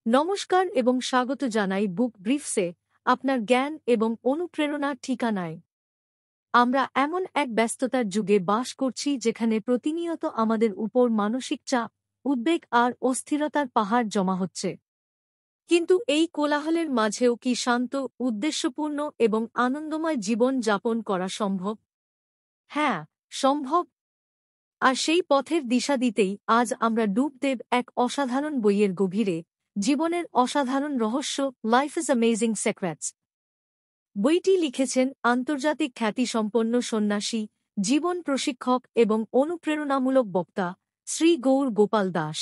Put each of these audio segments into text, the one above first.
নমস্কার এবং স্বাগত জানাই বুক ব্রিফসে, আপনার জ্ঞান এবং অনুপ্রেরণার ঠিকানায়। আমরা এমন এক ব্যস্ততার যুগে বাস করছি যেখানে প্রতিনিয়ত আমাদের উপর মানসিক চাপ, উদ্বেগ আর অস্থিরতার পাহাড় জমা হচ্ছে। কিন্তু এই কোলাহলের মাঝেও কি শান্ত, উদ্দেশ্যপূর্ণ এবং আনন্দময় জীবন যাপন করা সম্ভব? হ্যাঁ, সম্ভব। আর সেই পথের দিশা দিতেই আজ আমরা ডুব দেব এক অসাধারণ বইয়ের গভীরে, জীবনের অসাধারণ রহস্য, লাইফ ইজ অ্যামেজিং সিক্রেটস। বইটি লিখেছেন আন্তর্জাতিক খ্যাতিসম্পন্ন সন্ন্যাসী, জীবন প্রশিক্ষক এবং অনুপ্রেরণামূলক বক্তা শ্রী গৌর গোপাল দাস।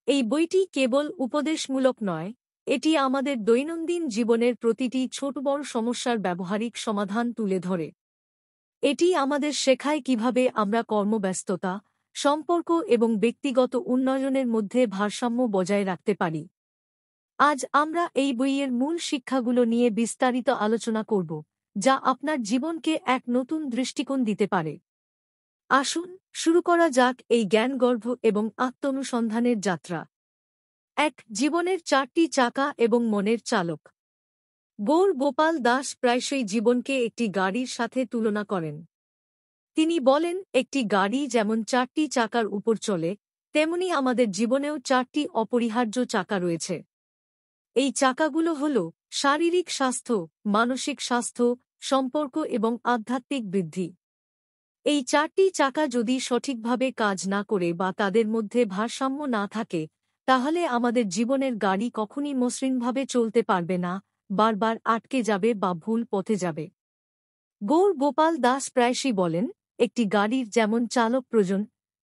এই বইটি কেবল উপদেশমূলক নয়, এটি আমাদের দৈনন্দিন জীবনের প্রতিটি ছোট বড় সমস্যার ব্যবহারিক সমাধান তুলে ধরে। এটি আমাদের শেখায় কিভাবে আমরা কর্মব্যস্ততা, সম্পর্ক এবং ব্যক্তিগত উন্নয়নের মধ্যে ভারসাম্য বজায় রাখতে পারি। আজ আমরা এই বইয়ের মূল শিক্ষাগুলো নিয়ে বিস্তারিত আলোচনা করব, যা আপনার জীবনকে এক নতুন দৃষ্টিকোণ দিতে পারে। আসুন শুরু করা যাক এই জ্ঞানগর্ভ এবং আত্মানুসন্ধানের যাত্রা। ১. জীবনের 4টি চাকা এবং মনের চালক। গৌর গোপাল দাস প্রায়শই জীবনকে একটি গাড়ির সাথে তুলনা করেন। তিনি বলেন, একটি গাড়ি যেমন 4টি চাকার উপর চলে, তেমনি আমাদের জীবনেও 4টি অপরিহার্য চাকা রয়েছে। এই চাকাগুলো হল শারীরিক স্বাস্থ্য, মানসিক স্বাস্থ্য, সম্পর্ক এবং আধ্যাত্মিক বৃদ্ধি। এই 4টি চাকা যদি সঠিকভাবে কাজ না করে বা তাদের মধ্যে ভারসাম্য না থাকে, তাহলে আমাদের জীবনের গাড়ি কখনই মসৃণভাবে চলতে পারবে না, বারবার আটকে যাবে বা ভুল পথে যাবে। গৌর গোপাল দাস প্রায়শই বলেন, একটি গাড়ির যেমন চালক প্রয়োজন,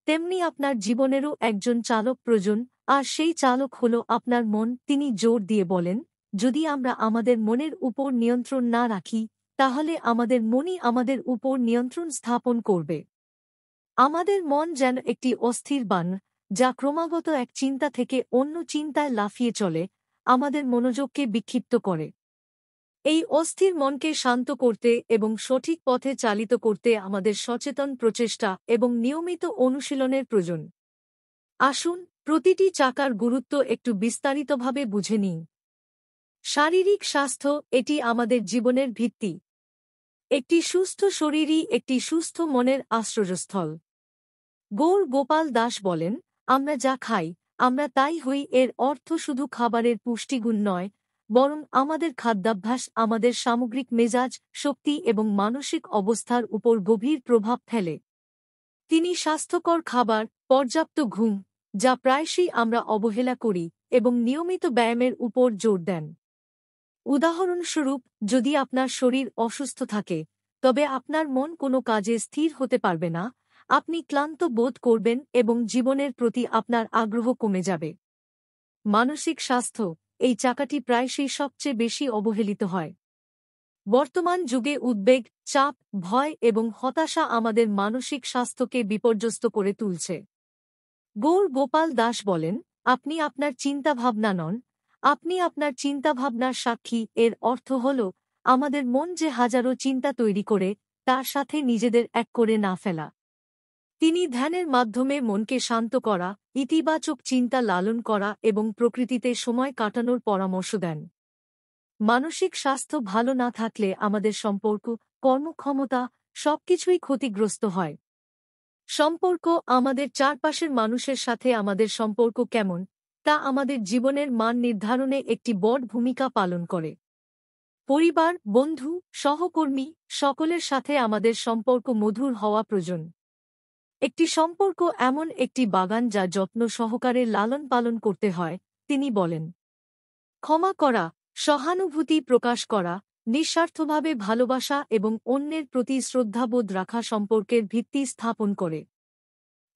তেমনি আপনার জীবনেরও একজন চালক প্রয়োজন, আর সেই চালক হল আপনার মন। তিনি জোর দিয়ে বলেন, যদি আমরা আমাদের মনের উপর নিয়ন্ত্রণ না রাখি, তাহলে আমাদের মনই আমাদের উপর নিয়ন্ত্রণ স্থাপন করবে। আমাদের মন যেন একটি অস্থির বান, যা ক্রমাগত এক চিন্তা থেকে অন্য চিন্তায় লাফিয়ে চলে, আমাদের মনোযোগকে বিক্ষিপ্ত করে। এই অস্থির মনকে শান্ত করতে এবং সঠিক পথে চালিত করতে আমাদের সচেতন প্রচেষ্টা এবং নিয়মিত অনুশীলনের প্রয়োজন। আসুন প্রতিটি চাকার গুরুত্ব একটু বিস্তারিতভাবে বুঝে নিই। শারীরিক স্বাস্থ্য, এটি আমাদের জীবনের ভিত্তি। একটি সুস্থ শরীরই একটি সুস্থ মনের আশ্রয়স্থল। গৌর গোপাল দাস বলেন, আমরা যা খাই, আমরা তাই হই। এর অর্থ শুধু খাবারের পুষ্টিগুণ নয়, বরং আমাদের খাদ্যাভ্যাস আমাদের সামগ্রিক মেজাজ, শক্তি এবং মানসিক অবস্থার উপর গভীর প্রভাব ফেলে। তিনি স্বাস্থ্যকর খাবার, পর্যাপ্ত ঘুম, যা প্রায়শই আমরা অবহেলা করি, এবং নিয়মিত ব্যায়ামের উপর জোর দেন। উদাহরণস্বরূপ, যদি আপনার শরীর অসুস্থ থাকে, তবে আপনার মন কোনো কাজে স্থির হতে পারবে না, আপনি ক্লান্ত বোধ করবেন এবং জীবনের প্রতি আপনার আগ্রহ কমে যাবে। মানসিক স্বাস্থ্য, এই চাকাটি প্রায়শই সবচেয়ে বেশি অবহেলিত হয়। বর্তমান যুগে উদ্বেগ, চাপ, ভয় এবং হতাশা আমাদের মানসিক স্বাস্থ্যকে বিপর্যস্ত করে তুলছে। গৌর গোপাল দাস বলেন, আপনি আপনার চিন্তাভাবনা নন, আপনি আপনার চিন্তাভাবনার সাক্ষী। এর অর্থ হল, আমাদের মন যে হাজারো চিন্তা তৈরি করে, তার সাথে নিজেদের এক করে না ফেলা। তিনি ধ্যানের মাধ্যমে মনকে শান্ত করা, ইতিবাচক চিন্তা লালন করা এবং প্রকৃতিতে সময় কাটানোর পরামর্শ দেন। মানসিক স্বাস্থ্য ভালো না থাকলে আমাদের সম্পর্ক, কর্মক্ষমতা সবকিছুই ক্ষতিগ্রস্ত হয়। সম্পর্ক, আমাদের চারপাশের মানুষের সাথে আমাদের সম্পর্ক কেমন, তা আমাদের জীবনের মান নির্ধারণে একটি বড় ভূমিকা পালন করে। পরিবার, বন্ধু, সহকর্মী সকলের সাথে আমাদের সম্পর্ক মধুর হওয়া প্রয়োজন। একটি সম্পর্ক এমন একটি বাগান যা যত্ন সহকারে লালন পালন করতে হয়। তিনি বলেন, ক্ষমা করা, সহানুভূতি প্রকাশ করা, নিঃস্বার্থভাবে ভালোবাসা এবং অন্যের প্রতি শ্রদ্ধাবোধ রাখা সম্পর্কের ভিত্তি স্থাপন করে।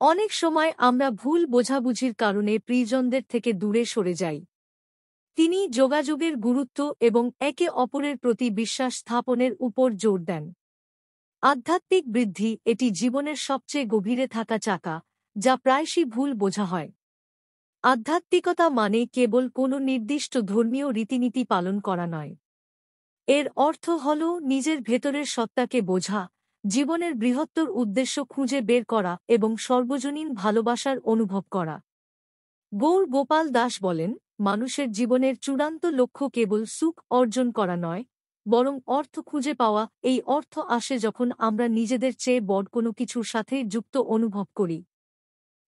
অনেক সময় আমরা ভুল বোঝাবুঝির কারণে প্রিয়জনদের থেকে দূরে সরে যাই। তিনি যোগাযোগের গুরুত্ব এবং একে অপরের প্রতি বিশ্বাস স্থাপনের উপর জোর দেন। আধ্যাত্মিক বৃদ্ধি, এটি জীবনের সবচেয়ে গভীরে থাকা চাকা, যা প্রায়শই ভুল বোঝা হয়। আধ্যাত্মিকতা মানে কেবল কোনো নির্দিষ্ট ধর্মীয় রীতিনীতি পালন করা নয়। এর অর্থ হল নিজের ভেতরের সত্তাকে বোঝা, জীবনের বৃহত্তর উদ্দেশ্য খুঁজে বের করা এবং সর্বজনীন ভালোবাসার অনুভব করা। গৌর গোপাল দাস বলেন, মানুষের জীবনের চূড়ান্ত লক্ষ্য কেবল সুখ অর্জন করা নয়, বরং অর্থ খুঁজে পাওয়া। এই অর্থ আসে যখন আমরা নিজেদের চেয়ে বড় কোনো কিছুর সাথে যুক্ত অনুভব করি।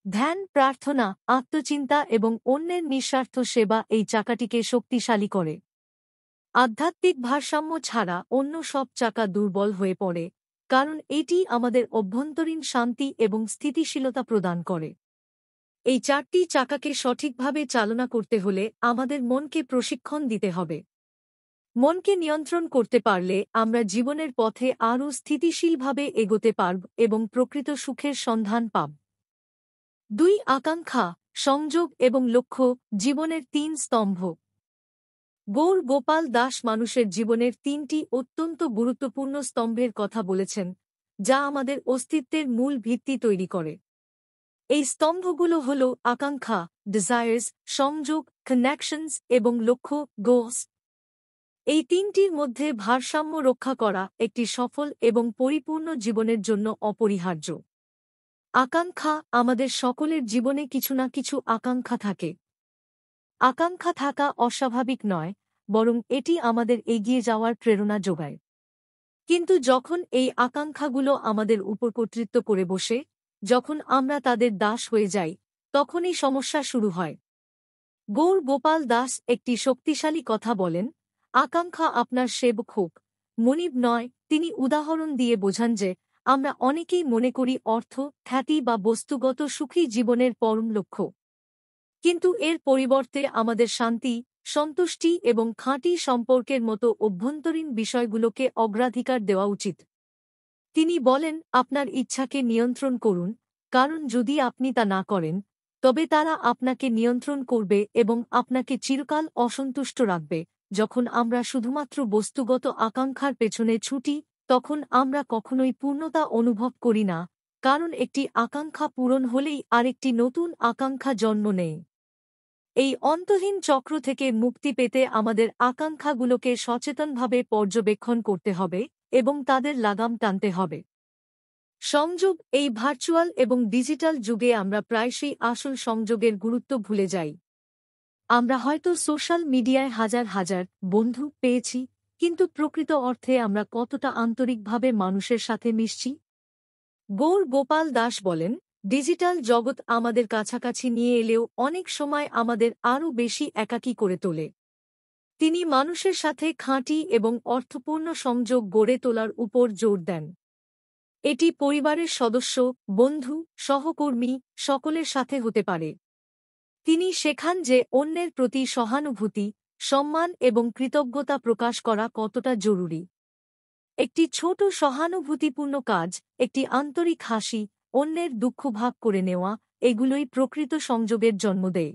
ধ্যান, প্রার্থনা, আত্মচিন্তা এবং অন্যের নিঃস্বার্থ সেবা এই চাকাটিকে শক্তিশালী করে। আধ্যাত্মিক ভারসাম্য ছাড়া অন্য সব চাকা দুর্বল হয়ে পড়ে, কারণ এটি আমাদের অভ্যন্তরীণ শান্তি এবং স্থিতিশীলতা প্রদান করে। এই চারটি চাকাকে সঠিকভাবে চালনা করতে হলে আমাদের মনকে প্রশিক্ষণ দিতে হবে। মনকে নিয়ন্ত্রণ করতে পারলে আমরা জীবনের পথে আরও স্থিতিশীলভাবে এগোতে পারব এবং প্রকৃত সুখের সন্ধান পাব। 2. আকাঙ্ক্ষা, সংযোগ এবং লক্ষ্য, জীবনের 3 স্তম্ভ। গৌর গোপাল দাস মানুষের জীবনের 3টি অত্যন্ত গুরুত্বপূর্ণ স্তম্ভের কথা বলেছেন, যা আমাদের অস্তিত্বের মূল ভিত্তি তৈরি করে। এই স্তম্ভগুলো হল আকাঙ্ক্ষা, ডিজায়ার্স, সংযোগ, কানেকশনস এবং লক্ষ্য, গোলস। এই তিনটির মধ্যে ভারসাম্য রক্ষা করা একটি সফল এবং পরিপূর্ণ জীবনের জন্য অপরিহার্য। আকাঙ্ক্ষা, আমাদের সকলের জীবনে কিছু না কিছু আকাঙ্ক্ষা থাকে। আকাঙ্ক্ষা থাকা অস্বাভাবিক নয়, বরং এটি আমাদের এগিয়ে যাওয়ার প্রেরণা যোগায়। কিন্তু যখন এই আকাঙ্ক্ষাগুলো আমাদের উপর কর্তৃত্ব করে বসে, যখন আমরা তাদের দাস হয়ে যাই, তখনই সমস্যা শুরু হয়। গৌর গোপাল দাস একটি শক্তিশালী কথা বলেন, আকাঙ্ক্ষা আপনার সেবক হোক, মনিব নয়। তিনি উদাহরণ দিয়ে বোঝান যে আমরা অনেকেই মনে করি অর্থ, খ্যাতি বা বস্তুগত সুখী জীবনের পরম লক্ষ্য। কিন্তু এর পরিবর্তে আমাদের শান্তি, সন্তুষ্টি এবং খাঁটি সম্পর্কের মতো অভ্যন্তরীণ বিষয়গুলোকে অগ্রাধিকার দেওয়া উচিত। তিনি বলেন, আপনার ইচ্ছাকে নিয়ন্ত্রণ করুন, কারণ যদি আপনি তা না করেন, তবে তারা আপনাকে নিয়ন্ত্রণ করবে এবং আপনাকে চিরকাল অসন্তুষ্ট রাখবে। যখন আমরা শুধুমাত্র বস্তুগত আকাঙ্ক্ষার পেছনে ছুটি, তখন আমরা কখনোই পূর্ণতা অনুভব করি না, কারণ একটি আকাঙ্ক্ষা পূরণ হলেই আরেকটি নতুন আকাঙ্ক্ষা জন্ম নেয়। এই অন্তহীন চক্র থেকে মুক্তি পেতে আমাদের আকাঙ্ক্ষাগুলোকে সচেতনভাবে পর্যবেক্ষণ করতে হবে এবং তাদের লাগাম টানতে হবে। সংযোগ, এই ভার্চুয়াল এবং ডিজিটাল যুগে আমরা প্রায়শই আসল সংযোগের গুরুত্ব ভুলে যাই। আমরা হয়তো সোশ্যাল মিডিয়ায় হাজার হাজার বন্ধু পেয়েছি, কিন্তু প্রকৃত অর্থে আমরা কতটা আন্তরিকভাবে মানুষের সাথে মিশছি? গৌর গোপাল দাস বলেন, ডিজিটাল জগৎ আমাদের কাছাকাছি নিয়ে এলেও অনেক সময় আমাদের আরও বেশি একাকী করে তোলে। তিনি মানুষের সাথে খাঁটি এবং অর্থপূর্ণ সংযোগ গড়ে তোলার উপর জোর দেন। এটি পরিবারের সদস্য, বন্ধু, সহকর্মী সকলের সাথে হতে পারে। তিনি শেখান যে অন্যের প্রতি সহানুভূতি, সম্মান এবং কৃতজ্ঞতা প্রকাশ করা কতটা জরুরি। একটি ছোট সহানুভূতিপূর্ণ কাজ, একটি আন্তরিক হাসি, অন্যের দুঃখ ভাগ করে নেওয়া, এগুলোই প্রকৃত সংযোগের জন্ম দেয়।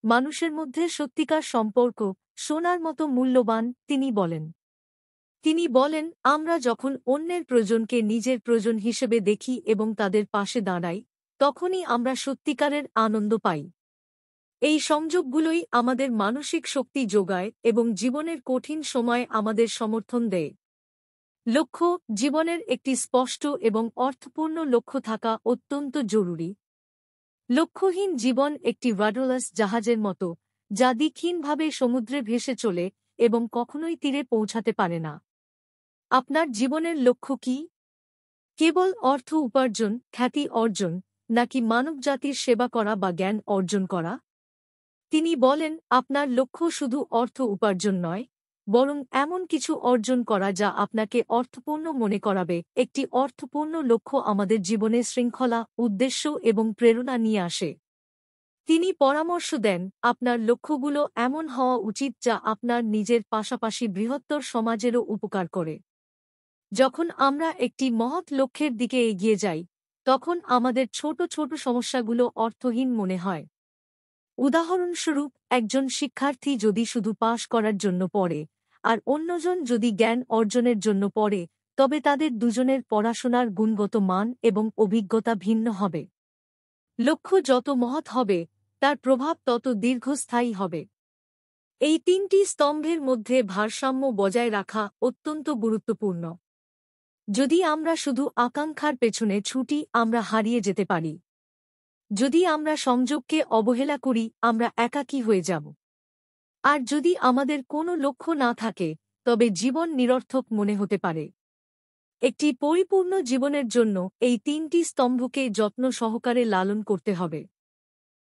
মানুষের মধ্যে সত্যিকার সম্পর্ক সোনার মতো মূল্যবান, তিনি বলেন, আমরা যখন অন্যের প্রয়োজনকে নিজের প্রয়োজন হিসেবে দেখি এবং তাদের পাশে দাঁড়াই, তখনই আমরা সত্যিকারের আনন্দ পাই। এই সংযোগগুলোই আমাদের মানসিক শক্তি যোগায় এবং জীবনের কঠিন সময়ে আমাদের সমর্থন দেয়। লক্ষ্য, জীবনের একটি স্পষ্ট এবং অর্থপূর্ণ লক্ষ্য থাকা অত্যন্ত জরুরি। লক্ষ্যহীন জীবন একটি রাডারলেস জাহাজের মতো, যা দিকহীনভাবে সমুদ্রে ভেসে চলে এবং কখনোই তীরে পৌঁছাতে পারে না। আপনার জীবনের লক্ষ্য কি? কেবল অর্থ উপার্জন, খ্যাতি অর্জন, নাকি মানবজাতির সেবা করা বা জ্ঞান অর্জন করা? তিনি বলেন, আপনার লক্ষ্য শুধু অর্থ উপার্জন নয়, বরং এমন কিছু অর্জন করা যা আপনাকে অর্থপূর্ণ মনে করাবে। একটি অর্থপূর্ণ লক্ষ্য আমাদের জীবনে শৃঙ্খলা, উদ্দেশ্য এবং প্রেরণা নিয়ে আসে। তিনি পরামর্শ দেন, আপনার লক্ষ্যগুলো এমন হওয়া উচিত যা আপনার নিজের পাশাপাশি বৃহত্তর সমাজেরও উপকার করে। যখন আমরা একটি মহৎ লক্ষ্যের দিকে এগিয়ে যাই, তখন আমাদের ছোট ছোট সমস্যাগুলো অর্থহীন মনে হয়। উদাহরণস্বরূপ, একজন শিক্ষার্থী যদি শুধু পাশ করার জন্য পড়ে, আর অন্যজন যদি জ্ঞান অর্জনের জন্য পড়ে, তবে তাদের দুজনের পড়াশোনার গুণগত মান এবং অভিজ্ঞতা ভিন্ন হবে। লক্ষ্য যত মহৎ হবে, তার প্রভাব তত দীর্ঘস্থায়ী হবে। এই তিনটি স্তম্ভের মধ্যে ভারসাম্য বজায় রাখা অত্যন্ত গুরুত্বপূর্ণ। যদি আমরা শুধু আকাঙ্ক্ষার পেছনে ছুটি, আমরা হারিয়ে যেতে পারি। যদি আমরা সংযোগকে অবহেলা করি আমরা একাকী হয়ে যাব। আর যদি আমাদের কোনো লক্ষ্য না থাকে তবে জীবন নিরর্থক মনে হতে পারে। একটি পরিপূর্ণ জীবনের জন্য এই ৩টি স্তম্ভকে যত্ন সহকারে লালন করতে হবে।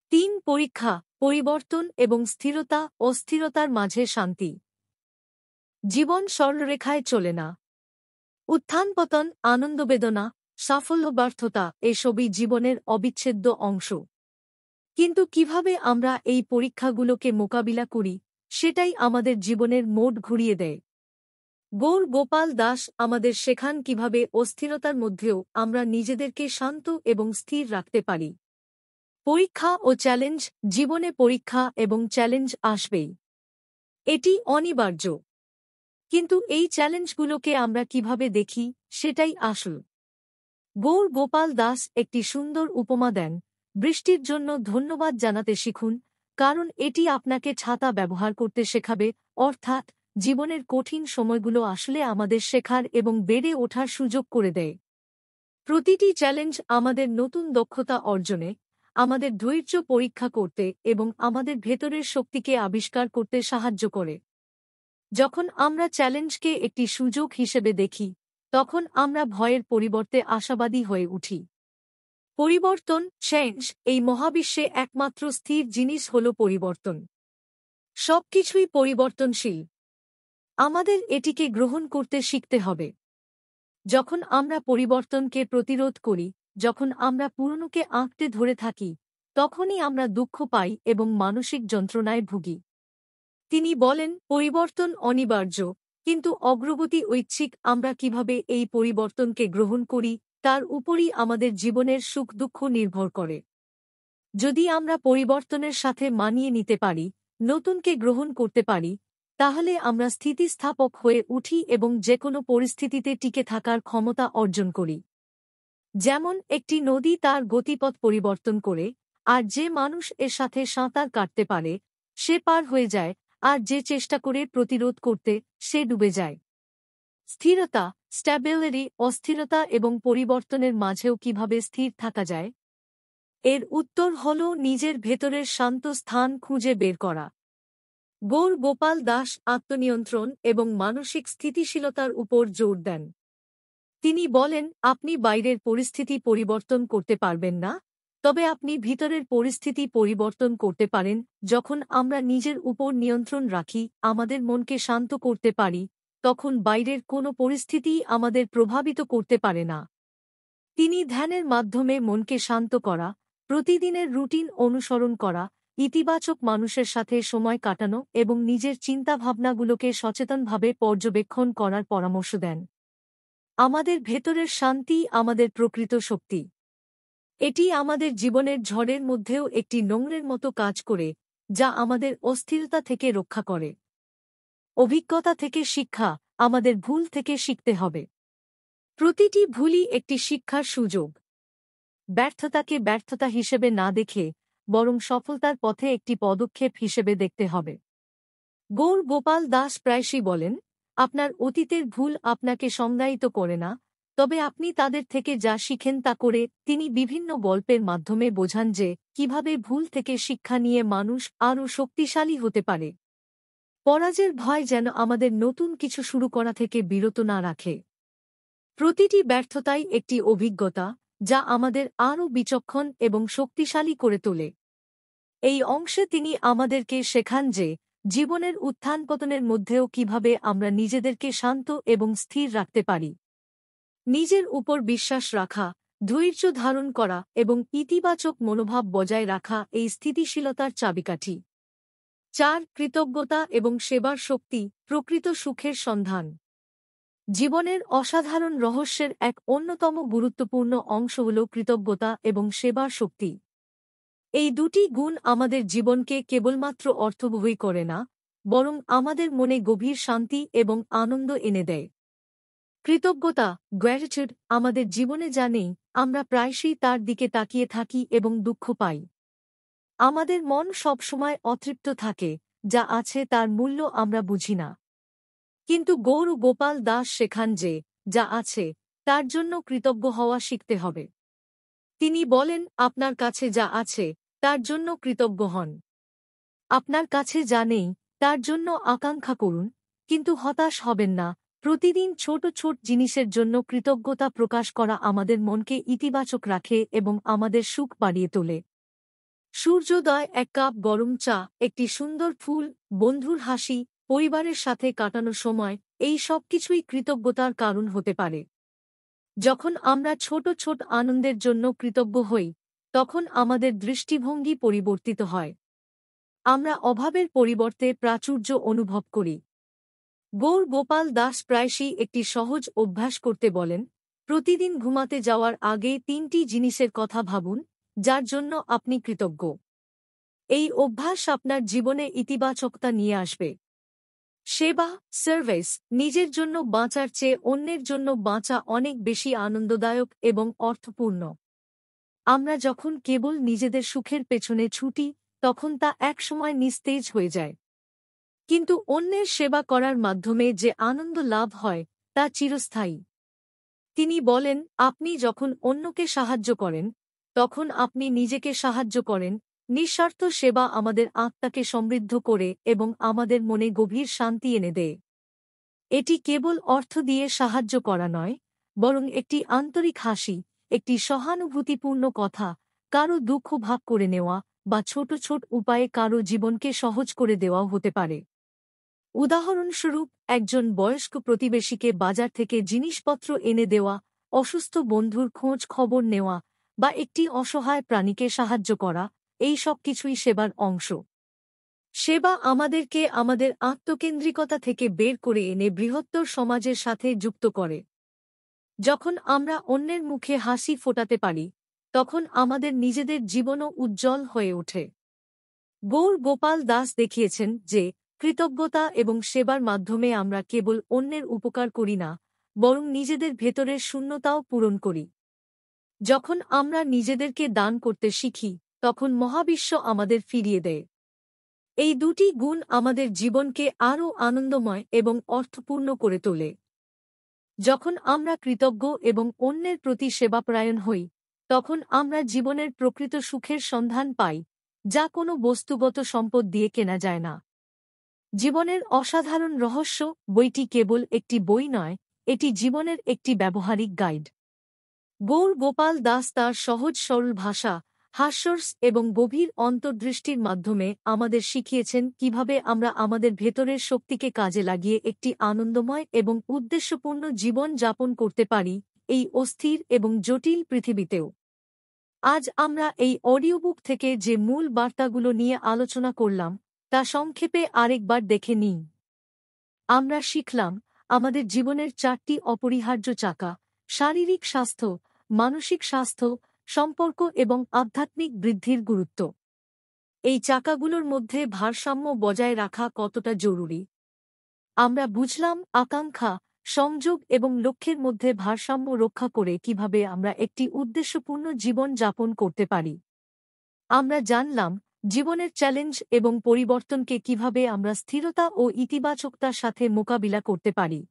৩ পরীক্ষা, পরিবর্তন এবং স্থিরতা, অস্থিরতার মাঝে শান্তি। জীবন সরলরেখায় চলে না। উত্থান-পতন, আনন্দ-বেদনা, সাফল্য ব্যর্থতা এসবই জীবনের অবিচ্ছেদ্য অংশ। কিন্তু কিভাবে আমরা এই পরীক্ষাগুলোকে মোকাবিলা করি সেটাই আমাদের জীবনের মোড় ঘুরিয়ে দেয়। গৌর গোপাল দাস আমাদের শেখান কিভাবে অস্থিরতার মধ্যেও আমরা নিজেদেরকে শান্ত এবং স্থির রাখতে পারি। পরীক্ষা ও চ্যালেঞ্জ, জীবনে পরীক্ষা এবং চ্যালেঞ্জ আসবেই। এটি অনিবার্য। কিন্তু এই চ্যালেঞ্জগুলোকে আমরা কিভাবে দেখি সেটাই আসল। গৌর গোপাল দাস একটি সুন্দর উপমা দেন, বৃষ্টির জন্য ধন্যবাদ জানাতে শিখুন, কারণ এটি আপনাকে ছাতা ব্যবহার করতে শেখাবে, অর্থাৎ জীবনের কঠিন সময়গুলো আসলে আমাদের শেখার এবং বেড়ে ওঠার সুযোগ করে দেয়। প্রতিটি চ্যালেঞ্জ আমাদের নতুন দক্ষতা অর্জনে, আমাদের ধৈর্য পরীক্ষা করতে এবং আমাদের ভেতরের শক্তিকে আবিষ্কার করতে সাহায্য করে। যখন আমরা চ্যালেঞ্জকে একটি সুযোগ হিসেবে দেখি তখন আমরা ভয়ের পরিবর্তে আশাবাদী হয়ে উঠি। পরিবর্তন, চেঞ্জ, এই মহাবিশ্বে একমাত্র স্থির জিনিস হল পরিবর্তন। সবকিছুই পরিবর্তনশীল। আমাদের এটিকে গ্রহণ করতে শিখতে হবে। যখন আমরা পরিবর্তনকে প্রতিরোধ করি, যখন আমরা পুরনোকে আঁকড়ে ধরে থাকি, তখনই আমরা দুঃখ পাই এবং মানসিক যন্ত্রণায় ভুগি। তিনি বলেন, পরিবর্তন অনিবার্য, কিন্তু অগ্রগতি ঐচ্ছিক। আমরা কিভাবে এই পরিবর্তনকে গ্রহণ করি তার উপরই আমাদের জীবনের সুখ দুঃখ নির্ভর করে। যদি আমরা পরিবর্তনের সাথে মানিয়ে নিতে পারি, নতুনকে গ্রহণ করতে পারি, তাহলে আমরা স্থিতিস্থাপক হয়ে উঠি এবং যেকোনো পরিস্থিতিতে টিকে থাকার ক্ষমতা অর্জন করি। যেমন একটি নদী তার গতিপথ পরিবর্তন করে, আর যে মানুষ এর সাথে সাঁতার কাটতে পারে সে পার হয়ে যায়, আর যে চেষ্টা করে প্রতিরোধ করতে সে ডুবে যায়। স্থিরতা, স্ট্যাবিলিটি, অস্থিরতা এবং পরিবর্তনের মাঝেও কিভাবে স্থির থাকা যায়? এর উত্তর হল নিজের ভেতরের শান্ত স্থান খুঁজে বের করা। গৌর গোপাল দাস আত্মনিয়ন্ত্রণ এবং মানসিক স্থিতিশীলতার উপর জোর দেন। তিনি বলেন, আপনি বাইরের পরিস্থিতি পরিবর্তন করতে পারবেন না, তবে আপনি ভিতরের পরিস্থিতি পরিবর্তন করতে পারেন। যখন আমরা নিজের উপর নিয়ন্ত্রণ রাখি, আমাদের মনকে শান্ত করতে পারি, তখন বাইরের কোনো পরিস্থিতিই আমাদের প্রভাবিত করতে পারে না। তিনি ধ্যানের মাধ্যমে মনকে শান্ত করা, প্রতিদিনের রুটিন অনুসরণ করা, ইতিবাচক মানুষের সাথে সময় কাটানো এবং নিজের চিন্তাভাবনাগুলোকে সচেতনভাবে পর্যবেক্ষণ করার পরামর্শ দেন। আমাদের ভেতরের শান্তি আমাদের প্রকৃত শক্তি। এটি আমাদের জীবনের ঝড়ের মধ্যেও একটি নোংরের মতো কাজ করে, যা আমাদের অস্থিরতা থেকে রক্ষা করে। অভিজ্ঞতা থেকে শিক্ষা, আমাদের ভুল থেকে শিখতে হবে। প্রতিটি ভুলই একটি শিক্ষার সুযোগ। ব্যর্থতাকে ব্যর্থতা হিসেবে না দেখে বরং সফলতার পথে একটি পদক্ষেপ হিসেবে দেখতে হবে। গৌর গোপাল দাস প্রায়শই বলেন, আপনার অতীতের ভুল আপনাকে সংজ্ঞায়িত করে না, তবে আপনি তাদের থেকে যা শিখেন তা করে। তিনি বিভিন্ন গল্পের মাধ্যমে বোঝান যে কিভাবে ভুল থেকে শিক্ষা নিয়ে মানুষ আরও শক্তিশালী হতে পারে। পরাজয়ের ভয় যেন আমাদের নতুন কিছু শুরু করা থেকে বিরত না রাখে। প্রতিটি ব্যর্থতাই একটি অভিজ্ঞতা, যা আমাদের আরও বিচক্ষণ এবং শক্তিশালী করে তোলে। এই অংশে তিনি আমাদেরকে শেখান যে জীবনের উত্থান পতনের মধ্যেও কিভাবে আমরা নিজেদেরকে শান্ত এবং স্থির রাখতে পারি। নিজের উপর বিশ্বাস রাখা, ধৈর্য ধারণ করা এবং ইতিবাচক মনোভাব বজায় রাখা এই স্থিতিশীলতার চাবিকাঠি। ৪. কৃতজ্ঞতা এবং সেবার শক্তি, প্রকৃত সুখের সন্ধান। জীবনের অসাধারণ রহস্যের এক অন্যতম গুরুত্বপূর্ণ অংশ হল কৃতজ্ঞতা এবং সেবার শক্তি। এই দুটি গুণ আমাদের জীবনকে কেবলমাত্র অর্থবহই করে না, বরং আমাদের মনে গভীর শান্তি এবং আনন্দ এনে দেয়। কৃতজ্ঞতা, গ্র্যাটিটিউড, আমাদের জীবনে যা নেই আমরা প্রায়শই তার দিকে তাকিয়ে থাকি এবং দুঃখ পাই। আমাদের মন সবসময় অতৃপ্ত থাকে, যা আছে তার মূল্য আমরা বুঝি না। কিন্তু গৌর গোপাল দাস শেখান যে যা আছে তার জন্য কৃতজ্ঞ হওয়া শিখতে হবে। তিনি বলেন, আপনার কাছে যা আছে তার জন্য কৃতজ্ঞ হন। আপনার কাছে যা নেই তার জন্য আকাঙ্ক্ষা করুন, কিন্তু হতাশ হবেন না। প্রতিদিন ছোট ছোট জিনিসের জন্য কৃতজ্ঞতা প্রকাশ করা আমাদের মনকে ইতিবাচক রাখে এবং আমাদের সুখ বাড়িয়ে তোলে। সূর্যোদয়, এক কাপ গরম চা, একটি সুন্দর ফুল, বন্ধুর হাসি, পরিবারের সাথে কাটানো সময়, এই সব কিছুই কৃতজ্ঞতার কারণ হতে পারে। যখন আমরা ছোট ছোট আনন্দের জন্য কৃতজ্ঞ হই, তখন আমাদের দৃষ্টিভঙ্গি পরিবর্তিত হয়। আমরা অভাবের পরিবর্তে প্রাচুর্য অনুভব করি। গৌর গোপাল দাস প্রায়শই একটি সহজ অভ্যাস করতে বলেন, প্রতিদিন ঘুমাতে যাওয়ার আগে ৩টি জিনিসের কথা ভাবুন যার জন্য আপনি কৃতজ্ঞ। এই অভ্যাস আপনার জীবনে ইতিবাচকতা নিয়ে আসবে। সেবা, সার্ভিস, নিজের জন্য বাঁচার চেয়ে অন্যের জন্য বাঁচা অনেক বেশি আনন্দদায়ক এবং অর্থপূর্ণ। আমরা যখন কেবল নিজেদের সুখের পেছনে ছুটি, তখন তা একসময় নিস্তেজ হয়ে যায়। কিন্তু অন্যের সেবা করার মাধ্যমে যে আনন্দ লাভ হয় তা চিরস্থায়ী। তিনি বলেন, আপনি যখন অন্যকে সাহায্য করেন, তখন আপনি নিজেকে সাহায্য করেন। নিঃস্বার্থ সেবা আমাদের আত্মাকে সমৃদ্ধ করে এবং আমাদের মনে গভীর শান্তি এনে দেয়। এটি কেবল অর্থ দিয়ে সাহায্য করা নয়, বরং একটি আন্তরিক হাসি, একটি সহানুভূতিপূর্ণ কথা, কারো দুঃখ ভাগ করে নেওয়া বা ছোট ছোট উপায়ে কারো জীবনকে সহজ করে দেওয়াও হতে পারে। উদাহরণস্বরূপ, একজন বয়স্ক প্রতিবেশীকে বাজার থেকে জিনিসপত্র এনে দেওয়া, অসুস্থ বন্ধুর খোঁজ খবর নেওয়া বা একটি অসহায় প্রাণীকে সাহায্য করা, এই সব কিছুই সেবার অংশ। সেবা আমাদেরকে আমাদের আত্মকেন্দ্রিকতা থেকে বের করে এনে বৃহত্তর সমাজের সাথে যুক্ত করে। যখন আমরা অন্যের মুখে হাসি ফোটাতে পারি, তখন আমাদের নিজেদের জীবনও উজ্জ্বল হয়ে ওঠে। গৌর গোপাল দাস দেখিয়েছেন যে কৃতজ্ঞতা এবং সেবার মাধ্যমে আমরা কেবল অন্যের উপকার করি না, বরং নিজেদের ভেতরের শূন্যতাও পূরণ করি। যখন আমরা নিজেদেরকে দান করতে শিখি, তখন মহাবিশ্ব আমাদের ফিরিয়ে দেয়। এই দুটি গুণ আমাদের জীবনকে আরও আনন্দময় এবং অর্থপূর্ণ করে তোলে। যখন আমরা কৃতজ্ঞ এবং অন্যের প্রতি সেবাপরায়ণ হই, তখন আমরা জীবনের প্রকৃত সুখের সন্ধান পাই, যা কোনো বস্তুগত সম্পদ দিয়ে কেনা যায় না। জীবনের অসাধারণ রহস্য বইটি কেবল একটি বই নয়, এটি জীবনের একটি ব্যবহারিক গাইড। গৌর গোপাল দাস তাঁর সহজ সরল ভাষা, হাস্যরস এবং গভীর অন্তর্দৃষ্টির মাধ্যমে আমাদের শিখিয়েছেন কিভাবে আমরা আমাদের ভেতরের শক্তিকে কাজে লাগিয়ে একটি আনন্দময় এবং উদ্দেশ্যপূর্ণ জীবন যাপন করতে পারি, এই অস্থির এবং জটিল পৃথিবীতেও। আজ আমরা এই অডিওবুক থেকে যে মূল বার্তাগুলো নিয়ে আলোচনা করলাম, তা সংক্ষেপে আরেকবার দেখে নিই। আমরা শিখলাম আমাদের জীবনের 4টি অপরিহার্য চাকা: শারীরিক স্বাস্থ্য, মানসিক স্বাস্থ্য, সম্পর্ক এবং আধ্যাত্মিক বৃদ্ধির গুরুত্ব। এই চাকাগুলোর মধ্যে ভারসাম্য বজায় রাখা কতটা জরুরি। আমরা বুঝলাম আকাঙ্ক্ষা, সংযোগ এবং লক্ষ্যের মধ্যে ভারসাম্য রক্ষা করে কিভাবে আমরা একটি উদ্দেশ্যপূর্ণ জীবন যাপন করতে পারি। আমরা জানলাম জীবনের চ্যালেঞ্জ এবং পরিবর্তনকে কিভাবে আমরা স্থিরতা ও ইতিবাচকতার সাথে মোকাবিলা করতে পারি।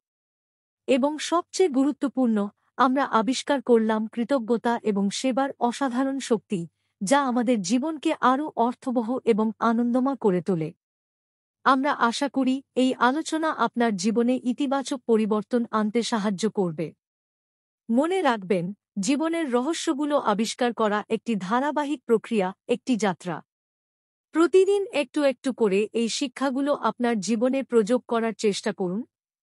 এবং সবচেয়ে গুরুত্বপূর্ণ, আমরা আবিষ্কার করলাম কৃতজ্ঞতা এবং সেবার অসাধারণ শক্তি, যা আমাদের জীবনকে আরও অর্থবহ এবং আনন্দময় করে তোলে। আমরা আশা করি এই আলোচনা আপনার জীবনে ইতিবাচক পরিবর্তন আনতে সাহায্য করবে। মনে রাখবেন, জীবনের রহস্যগুলো আবিষ্কার করা একটি ধারাবাহিক প্রক্রিয়া, একটি যাত্রা। প্রতিদিন একটু একটু করে এই শিক্ষাগুলো আপনার জীবনে প্রয়োগ করার চেষ্টা করুন,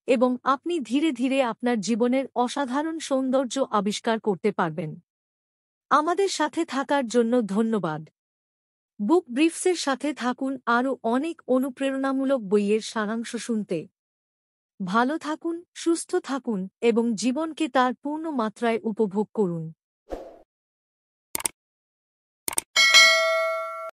এবং আপনি ধীরে ধীরে আপনার জীবনের অসাধারণ সৌন্দর্য আবিষ্কার করতে পারবেন। আমাদের সাথে থাকার জন্য ধন্যবাদ। বুক ব্রিফসের সাথে থাকুন আরও অনেক অনুপ্রেরণামূলক বইয়ের সারাংশ শুনতে। ভালো থাকুন, সুস্থ থাকুন এবং জীবনকে তার পূর্ণ মাত্রায় উপভোগ করুন।